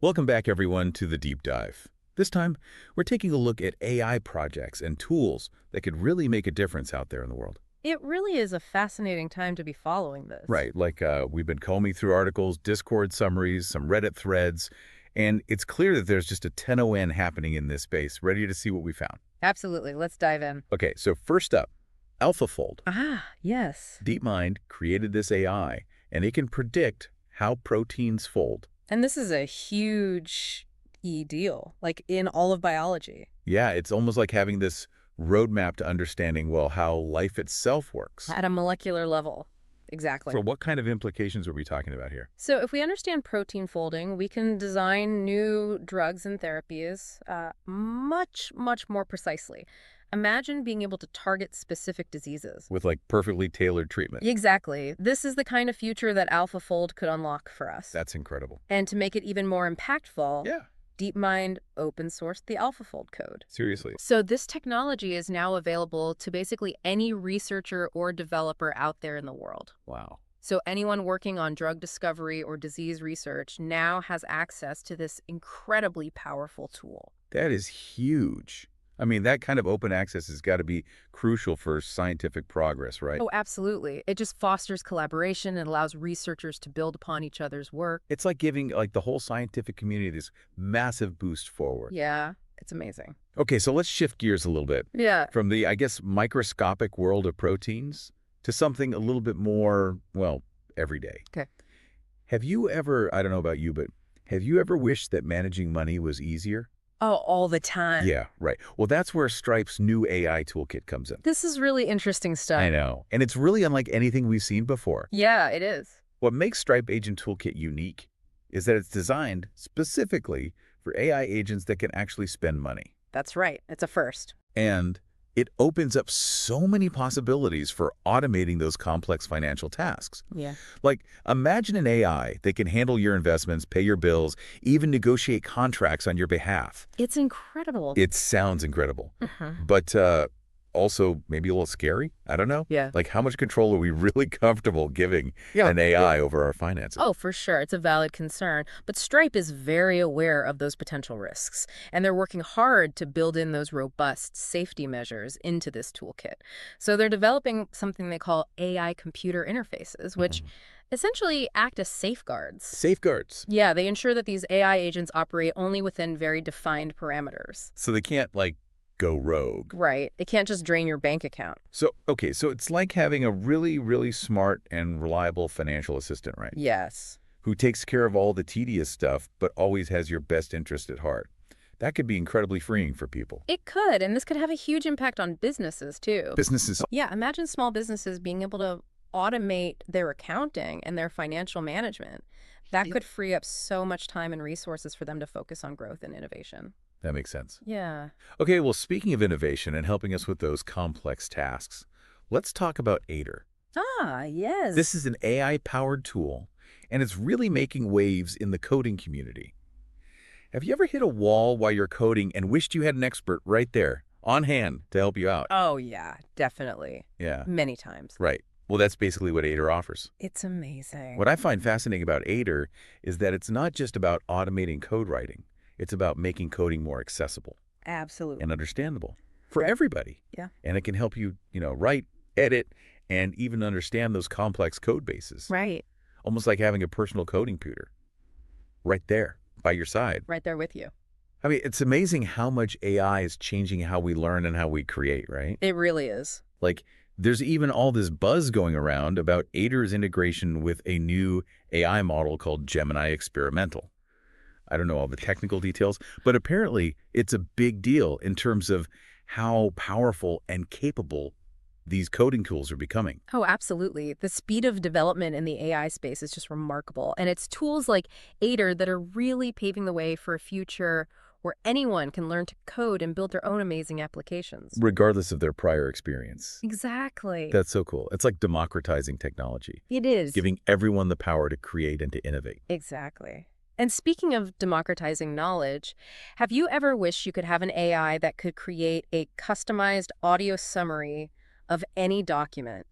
Welcome back, everyone, to the Deep Dive. This time, we're taking a look at AI projects and tools that could really make a difference out there in the world. It really is a fascinating time to be following this. Right, like we've been combing through articles, Discord summaries, some Reddit threads, and it's clear that there's just a 10-0 happening in this space. Ready to see what we found? Absolutely. Let's dive in. Okay, so first up, AlphaFold. Yes. DeepMind created this AI, and it can predict how proteins fold. And this is a huge deal, like in all of biology. Yeah, it's almost like having this roadmap to understanding, well, how life itself works. At a molecular level. Exactly. So what kind of implications are we talking about here? So if we understand protein folding, we can design new drugs and therapies much, much more precisely. Imagine being able to target specific diseases. With like perfectly tailored treatment. Exactly. This is the kind of future that AlphaFold could unlock for us. That's incredible. And to make it even more impactful, Yeah, DeepMind open-sourced the AlphaFold code. seriously. So this technology is now available to basically any researcher or developer out there in the world. Wow. So anyone working on drug discovery or disease research now has access to this incredibly powerful tool. That is huge. I mean, that kind of open access has got to be crucial for scientific progress, right? Oh, absolutely. It just fosters collaboration and allows researchers to build upon each other's work. It's like giving like the whole scientific community this massive boost forward. Yeah, it's amazing. Okay, so let's shift gears a little bit Yeah. from the, I guess, microscopic world of proteins to something a little bit more, well, everyday. Okay. Have you ever, I don't know about you, but have you ever wished that managing money was easier? Oh, all the time. Yeah, right. Well, that's where Stripe's new AI toolkit comes in. This is really interesting stuff. I know. And it's really unlike anything we've seen before. Yeah, it is. What makes StripeAgentToolkit unique is that it's designed specifically for AI agents that can actually spend money. That's right. It's a first. And it opens up so many possibilities for automating those complex financial tasks. Yeah. Like, imagine an AI that can handle your investments, pay your bills, even negotiate contracts on your behalf. It's incredible. It sounds incredible, but also maybe a little scary. I don't know. Yeah. Like, how much control are we really comfortable giving an AI over our finances? Oh, for sure. It's a valid concern. But Stripe is very aware of those potential risks, and they're working hard to build in those robust safety measures into this toolkit. So they're developing something they call AI computer interfaces, which essentially act as safeguards. Safeguards. Yeah, they ensure that these AI agents operate only within very defined parameters. So they can't, like, go rogue. Right. It can't just drain your bank account. So, okay, so it's like having a really, really smart and reliable financial assistant, right? Yes. Who takes care of all the tedious stuff, but always has your best interest at heart. That could be incredibly freeing for people. It could, and this could have a huge impact on businesses, too. Businesses. Yeah, imagine small businesses being able to automate their accounting and their financial management. That could free up so much time and resources for them to focus on growth and innovation. That makes sense. Yeah. Okay, well, speaking of innovation and helping us with those complex tasks, let's talk about Aider. Yes. This is an AI-powered tool, and it's really making waves in the coding community. Have you ever hit a wall while you're coding and wished you had an expert right there, on hand, to help you out? Oh, yeah, definitely. Yeah, Many times. right. Well, that's basically what Aider offers. It's amazing. What I find fascinating about Aider is that it's not just about automating code writing. It's about making coding more accessible Absolutely. and understandable for everybody. Yeah. And it can help you, write, edit, and even understand those complex code bases. Right. Almost like having a personal coding tutor right there by your side. Right there with you. I mean, it's amazing how much AI is changing how we learn and how we create, right? It really is. Like, there's even all this buzz going around about Aider's integration with a new AI model called Gemini Experimental. I don't know all the technical details, but apparently it's a big deal in terms of how powerful and capable these coding tools are becoming. Oh, absolutely. The speed of development in the AI space is just remarkable. And it's tools like Aider that are really paving the way for a future where anyone can learn to code and build their own amazing applications. Regardless of their prior experience. Exactly. That's so cool. It's like democratizing technology, It is. giving everyone the power to create and to innovate. Exactly. And speaking of democratizing knowledge, have you ever wished you could have an AI that could create a customized audio summary of any document,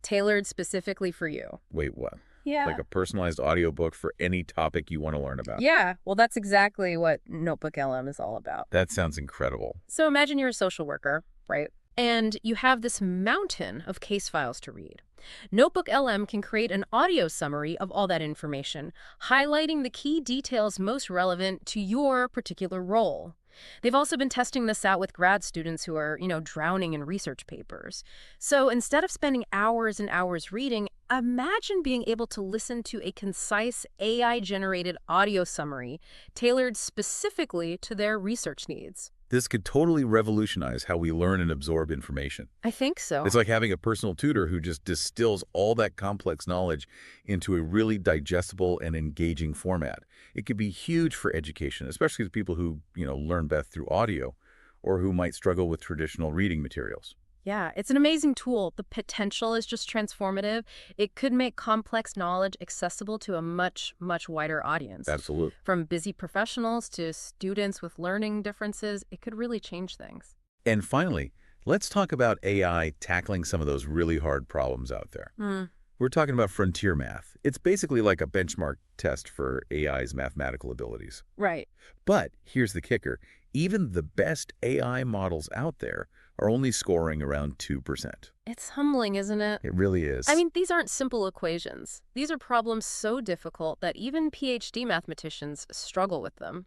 tailored specifically for you? Wait, what? Yeah. like a personalized audiobook for any topic you want to learn about. Yeah, well, that's exactly what Notebook LM is all about. That sounds incredible. So imagine you're a social worker, right? And you have this mountain of case files to read. Notebook LM can create an audio summary of all that information, highlighting the key details most relevant to your particular role. They've also been testing this out with grad students who are, drowning in research papers. So instead of spending hours and hours reading, imagine being able to listen to a concise AI-generated audio summary tailored specifically to their research needs. This could totally revolutionize how we learn and absorb information. I think so. It's like having a personal tutor who just distills all that complex knowledge into a really digestible and engaging format. It could be huge for education, especially for people who, learn best through audio or who might struggle with traditional reading materials. Yeah, it's an amazing tool. The potential is just transformative. It could make complex knowledge accessible to a much, much wider audience. Absolutely. From busy professionals to students with learning differences, it could really change things. And finally, let's talk about AI tackling some of those really hard problems out there. We're talking about FrontierMath. It's basically like a benchmark test for AI's mathematical abilities. Right. But here's the kicker. Even the best AI models out there are only scoring around 2%. It's humbling, isn't it? It really is. I mean, these aren't simple equations. These are problems so difficult that even PhD mathematicians struggle with them.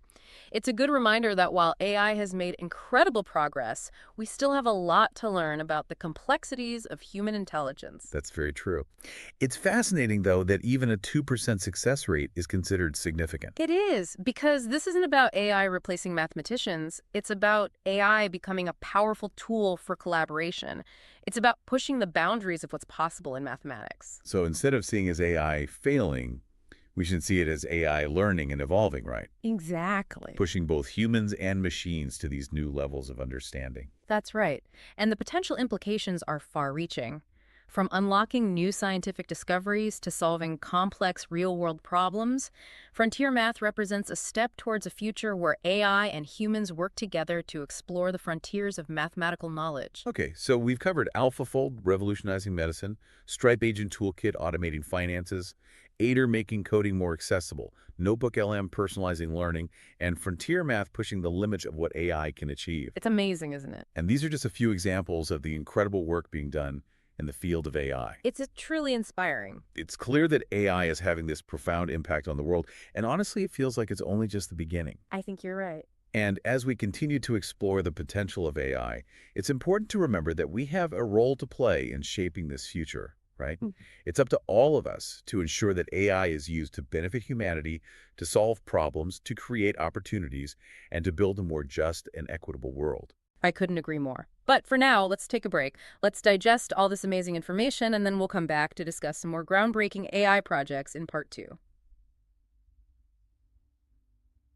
It's a good reminder that while AI has made incredible progress, we still have a lot to learn about the complexities of human intelligence. That's very true. It's fascinating, though, that even a 2% success rate is considered significant. It is, because this isn't about AI replacing mathematicians. It's about AI becoming a powerful tool for collaboration. It's about pushing the boundaries of what's possible in mathematics. So instead of seeing as AI failing, we should see it as AI learning and evolving, right? Exactly. Pushing both humans and machines to these new levels of understanding. That's right. And the potential implications are far-reaching. From unlocking new scientific discoveries to solving complex real-world problems, FrontierMath represents a step towards a future where AI and humans work together to explore the frontiers of mathematical knowledge. Okay, so we've covered AlphaFold, revolutionizing medicine, StripeAgentToolkit, automating finances, Aider making coding more accessible, Notebook LM personalizing learning, and FrontierMath pushing the limits of what AI can achieve. It's amazing, isn't it? And these are just a few examples of the incredible work being done in the field of AI. It's truly inspiring. It's clear that AI is having this profound impact on the world, and honestly, it feels like it's only just the beginning. I think you're right. And as we continue to explore the potential of AI, it's important to remember that we have a role to play in shaping this future, right? It's up to all of us to ensure that AI is used to benefit humanity, to solve problems, to create opportunities, and to build a more just and equitable world. I couldn't agree more. But for now, let's take a break. Let's digest all this amazing information, and then we'll come back to discuss some more groundbreaking AI projects in part 2.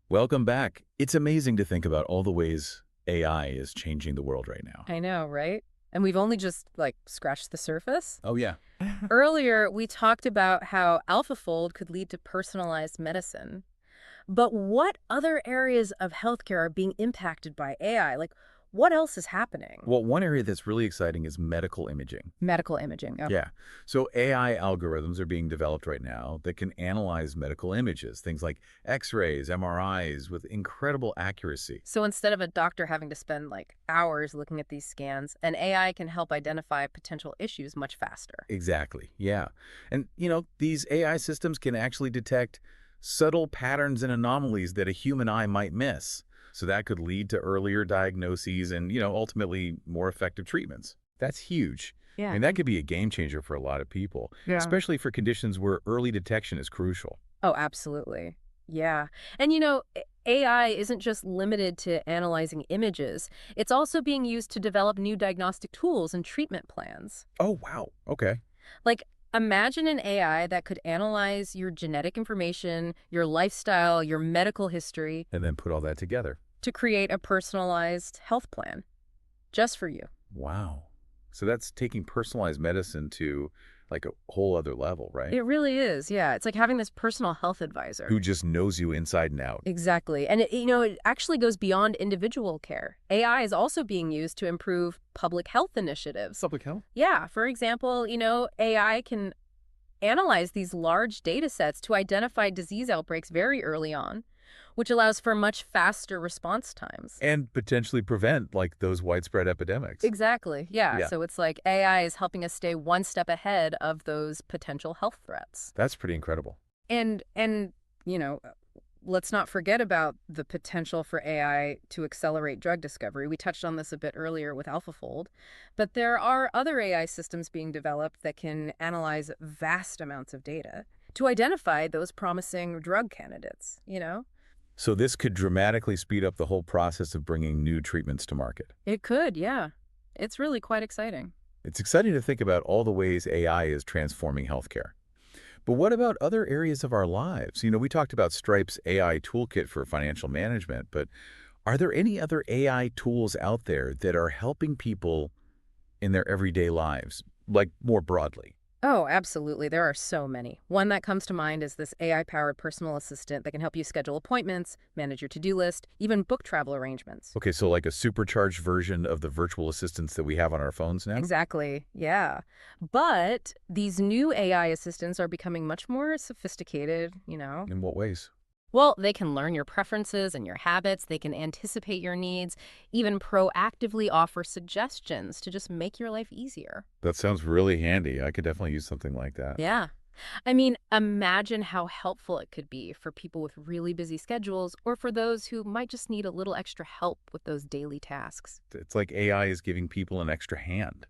Welcome back. It's amazing to think about all the ways AI is changing the world right now. I know, right? And we've only just, scratched the surface. Oh, yeah. Earlier, we talked about how AlphaFold could lead to personalized medicine. But what other areas of healthcare are being impacted by AI? What else is happening? Well, one area that's really exciting is medical imaging. Medical imaging. Oh. Yeah. So AI algorithms are being developed right now that can analyze medical images, things like X-rays, MRIs, with incredible accuracy. So instead of a doctor having to spend hours looking at these scans, an AI can help identify potential issues much faster. Exactly. Yeah. And, these AI systems can actually detect subtle patterns and anomalies that a human eye might miss. So that could lead to earlier diagnoses and, ultimately more effective treatments. That's huge. Yeah. And that could be a game changer for a lot of people, especially for conditions where early detection is crucial. Oh, absolutely. Yeah. And, AI isn't just limited to analyzing images. It's also being used to develop new diagnostic tools and treatment plans. Oh, wow. Okay. Imagine an AI that could analyze your genetic information, your lifestyle, your medical history, And then put all that together. to create a personalized health plan just for you. Wow. So that's taking personalized medicine to a whole other level, right? It really is. Yeah. It's like having this personal health advisor. Who just knows you inside and out. Exactly. And it actually goes beyond individual care. AI is also being used to improve public health initiatives. Public health? Yeah. For example, AI can analyze these large data sets to identify disease outbreaks very early on, which allows for much faster response times. And potentially prevent, like, those widespread epidemics. Exactly. Yeah. Yeah, So it's like AI is helping us stay one step ahead of those potential health threats. that's pretty incredible. And you know, let's not forget about the potential for AI to accelerate drug discovery. We touched on this a bit earlier with AlphaFold, but there are other AI systems being developed that can analyze vast amounts of data to identify those promising drug candidates, you know? So this could dramatically speed up the whole process of bringing new treatments to market. It could, yeah. It's really quite exciting. It's exciting to think about all the ways AI is transforming healthcare. But what about other areas of our lives? We talked about Stripe's AI toolkit for financial management, but are there any other AI tools out there that are helping people in their everyday lives, like more broadly? Oh, absolutely. There are so many. One that comes to mind is this AI-powered personal assistant that can help you schedule appointments, manage your to-do list, even book travel arrangements. Okay, so like a supercharged version of the virtual assistants that we have on our phones now? Exactly. Yeah. But these new AI assistants are becoming much more sophisticated. In what ways? Well, they can learn your preferences and your habits. They can anticipate your needs, even proactively offer suggestions to just make your life easier. That sounds really handy. I could definitely use something like that. Yeah. I mean, imagine how helpful it could be for people with really busy schedules or for those who might just need a little extra help with those daily tasks. It's like AI is giving people an extra hand,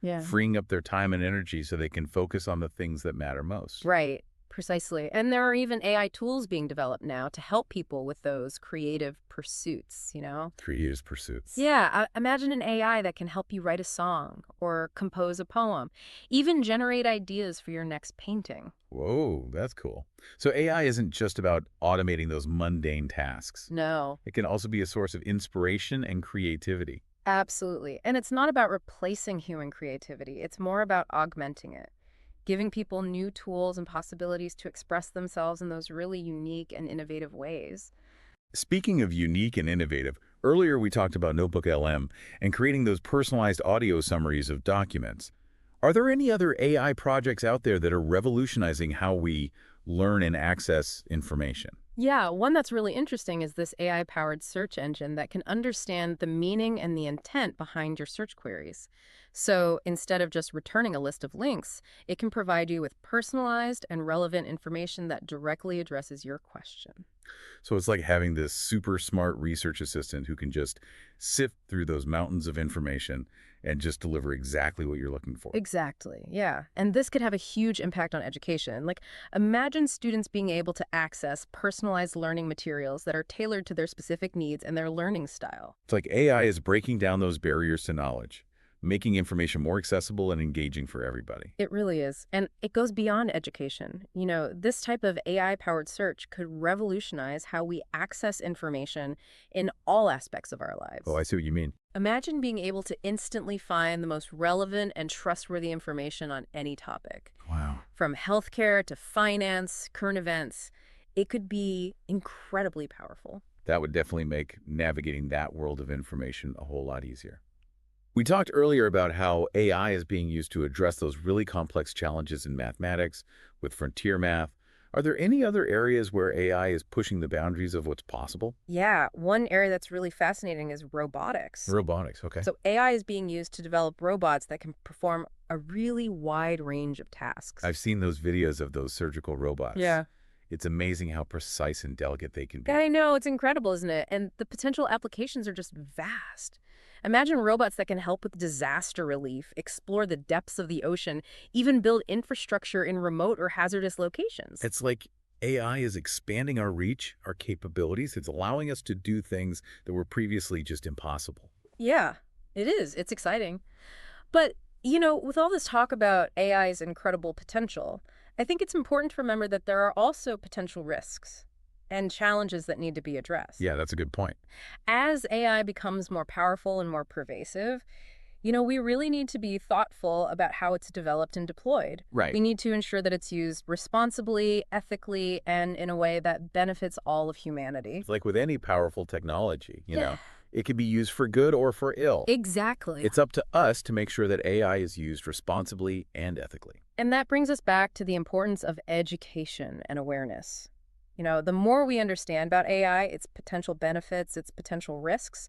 Yeah. freeing up their time and energy so they can focus on the things that matter most. Right, precisely. And there are even AI tools being developed now to help people with those creative pursuits. 3 years pursuits. Yeah, imagine an AI that can help you write a song or compose a poem, even generate ideas for your next painting. Whoa, that's cool. So AI isn't just about automating those mundane tasks. No, It can also be a source of inspiration and creativity. absolutely. And it's not about replacing human creativity, it's more about augmenting it, giving people new tools and possibilities to express themselves in those really unique and innovative ways. Speaking of unique and innovative, earlier we talked about Notebook LM and creating those personalized audio summaries of documents. Are there any other AI projects out there that are revolutionizing how we learn and access information? Yeah, one that's really interesting is this AI-powered search engine that can understand the meaning and the intent behind your search queries. So instead of just returning a list of links, it can provide you with personalized and relevant information that directly addresses your question. So it's like having this super smart research assistant who can just sift through those mountains of information and just deliver exactly what you're looking for. Exactly, yeah. And this could have a huge impact on education. Like, imagine students being able to access personalized learning materials that are tailored to their specific needs and their learning style. It's like AI is breaking down those barriers to knowledge, making information more accessible and engaging for everybody. It really is. And it goes beyond education. This type of AI-powered search could revolutionize how we access information in all aspects of our Oh, lives. I see what you mean. Imagine being able to instantly find the most relevant and trustworthy information on any topic. Wow. From healthcare to finance, current events, it could be incredibly powerful. That would definitely make navigating that world of information a whole lot easier. We talked earlier about how AI is being used to address those really complex challenges in mathematics with FrontierMath. Are there any other areas where AI is pushing the boundaries of what's possible? Yeah, one area that's really fascinating is robotics. Robotics, okay. So AI is being used to develop robots that can perform a really wide range of tasks. I've seen those videos of those surgical robots. Yeah. It's amazing how precise and delicate they can be. I know, it's incredible, isn't it? And the potential applications are just vast. Imagine robots that can help with disaster relief, explore the depths of the ocean, even build infrastructure in remote or hazardous locations. It's like AI is expanding our reach, our capabilities. It's allowing us to do things that were previously just impossible. Yeah, it is. It's exciting. But with all this talk about AI's incredible potential, I think it's important to remember that there are also potential risks and challenges that need to be addressed. Yeah, that's a good point. As AI becomes more powerful and more pervasive, we really need to be thoughtful about how it's developed and deployed. Right. We need to ensure that it's used responsibly, ethically, and in a way that benefits all of humanity. It's like with any powerful technology, Yeah. It can be used for good or for ill. Exactly. It's up to us to make sure that AI is used responsibly and ethically. And that brings us back to the importance of education and awareness. The more we understand about AI, its potential benefits, its potential risks,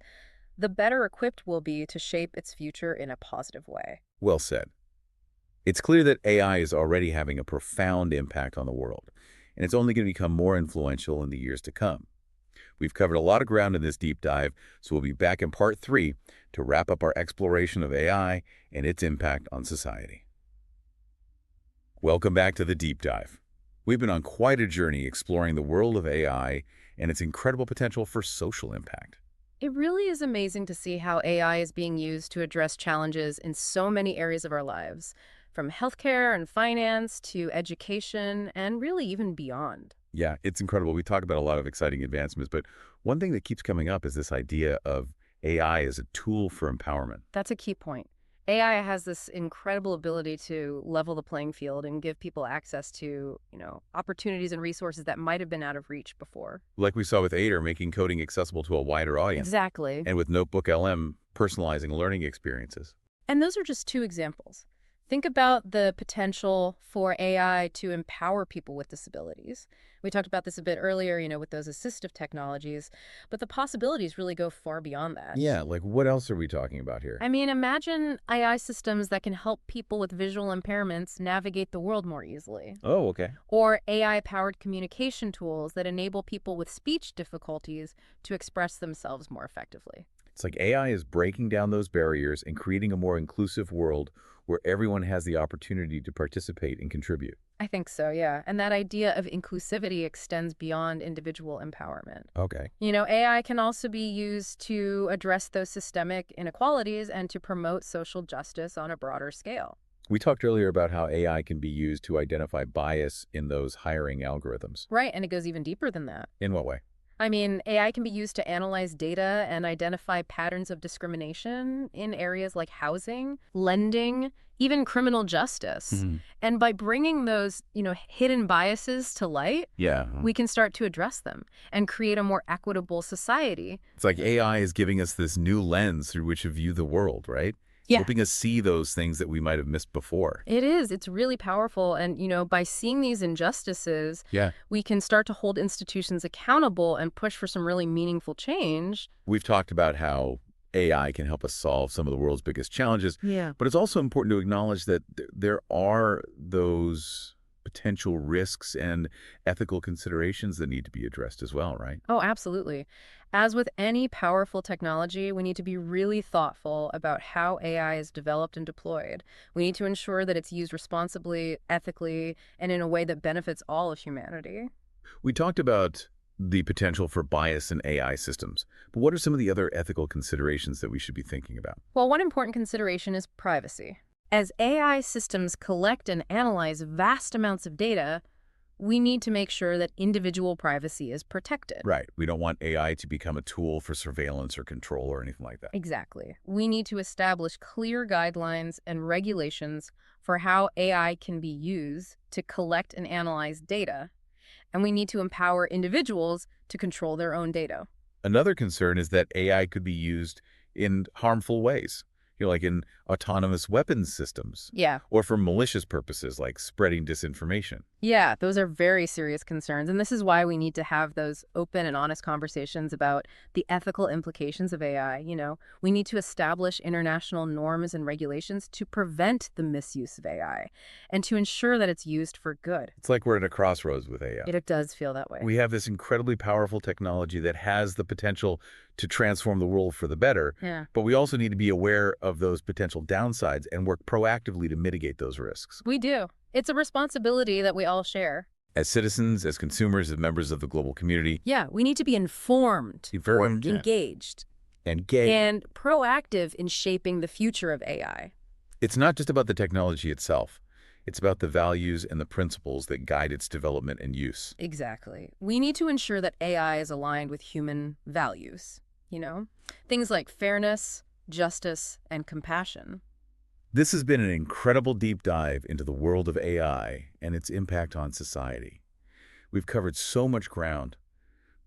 the better equipped we'll be to shape its future in a positive way. Well said. It's clear that AI is already having a profound impact on the world, and it's only going to become more influential in the years to come. We've covered a lot of ground in this deep dive, so we'll be back in part 3 to wrap up our exploration of AI and its impact on society. Welcome back to the deep dive. We've been on quite a journey exploring the world of AI and its incredible potential for social impact. It really is amazing to see how AI is being used to address challenges in so many areas of our lives, from healthcare and finance to education and really even beyond. Yeah, it's incredible. We talk about a lot of exciting advancements, but one thing that keeps coming up is this idea of AI as a tool for empowerment. That's a key point. AI has this incredible ability to level the playing field and give people access to, opportunities and resources that might have been out of reach before. Like we saw with Aider, making coding accessible to a wider audience, Exactly. and with Notebook LM, personalizing learning experiences. And those are just two examples. Think about the potential for AI to empower people with disabilities. We talked about this a bit earlier, with those assistive technologies, but the possibilities really go far beyond that. Yeah, like what else are we talking about here? I mean, imagine AI systems that can help people with visual impairments navigate the world more easily. Oh, okay. Or AI-powered communication tools that enable people with speech difficulties to express themselves more effectively. It's like AI is breaking down those barriers and creating a more inclusive world where everyone has the opportunity to participate and contribute. I think so, yeah. And that idea of inclusivity extends beyond individual empowerment. Okay. AI can also be used to address those systemic inequalities and to promote social justice on a broader scale. We talked earlier about how AI can be used to identify bias in those hiring algorithms. Right, and it goes even deeper than that. In what way? I mean, AI can be used to analyze data and identify patterns of discrimination in areas like housing, lending, even criminal justice. Mhm. And by bringing those, hidden biases to light, Yeah. we can start to address them and create a more equitable society. It's like AI is giving us this new lens through which to view the world, right? Yeah. Helping us see those things that we might have missed before. It is. It's really powerful. And, by seeing these injustices, Yeah. we can start to hold institutions accountable and push for some really meaningful change. We've talked about how AI can help us solve some of the world's biggest challenges, Yeah. but it's also important to acknowledge that there are those potential risks and ethical considerations that need to be addressed as well, right? Oh, absolutely. As with any powerful technology, we need to be really thoughtful about how AI is developed and deployed. We need to ensure that it's used responsibly, ethically, and in a way that benefits all of humanity. We talked about the potential for bias in AI systems, but what are some of the other ethical considerations that we should be thinking about? Well, one important consideration is privacy. As AI systems collect and analyze vast amounts of data, we need to make sure that individual privacy is protected. Right. We don't want AI to become a tool for surveillance or control or anything like that. Exactly. We need to establish clear guidelines and regulations for how AI can be used to collect and analyze data, and we need to empower individuals to control their own data. Another concern is that AI could be used in harmful ways, like in autonomous weapons systems, Yeah. or for malicious purposes like spreading disinformation. Yeah, those are very serious concerns. And this is why we need to have those open and honest conversations about the ethical implications of AI. We need to establish international norms and regulations to prevent the misuse of AI and to ensure that it's used for good. It's like we're at a crossroads with AI. It does feel that way. We have this incredibly powerful technology that has the potential to transform the world for the better, Yeah, but we also need to be aware of those potential downsides and work proactively to mitigate those risks. we do. It's a responsibility that we all share. As citizens, as consumers, as members of the global community, Yeah, we need to be informed, engaged, and gay. and proactive in shaping the future of AI. It's not just about the technology itself. It's about the values and the principles that guide its development and use. Exactly. We need to ensure that AI is aligned with human values, Things like fairness, justice, and compassion. This has been an incredible deep dive into the world of AI and its impact on society. We've covered so much ground,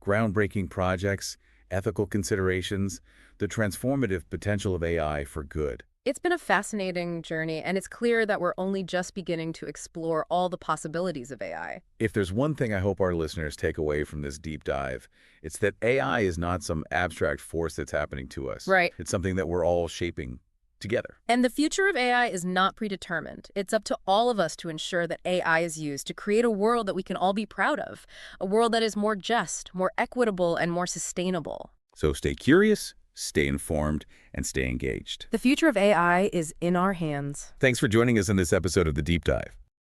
groundbreaking projects, ethical considerations, the transformative potential of AI for good. It's been a fascinating journey, and it's clear that we're only just beginning to explore all the possibilities of AI. If there's one thing I hope our listeners take away from this deep dive, it's that AI is not some abstract force that's happening to us. Right. It's something that we're all shaping together. And the future of AI is not predetermined. It's up to all of us to ensure that AI is used to create a world that we can all be proud of, a world that is more just, more equitable, and more sustainable. So stay curious, stay informed, and stay engaged. The future of AI is in our hands. Thanks for joining us in this episode of The Deep Dive.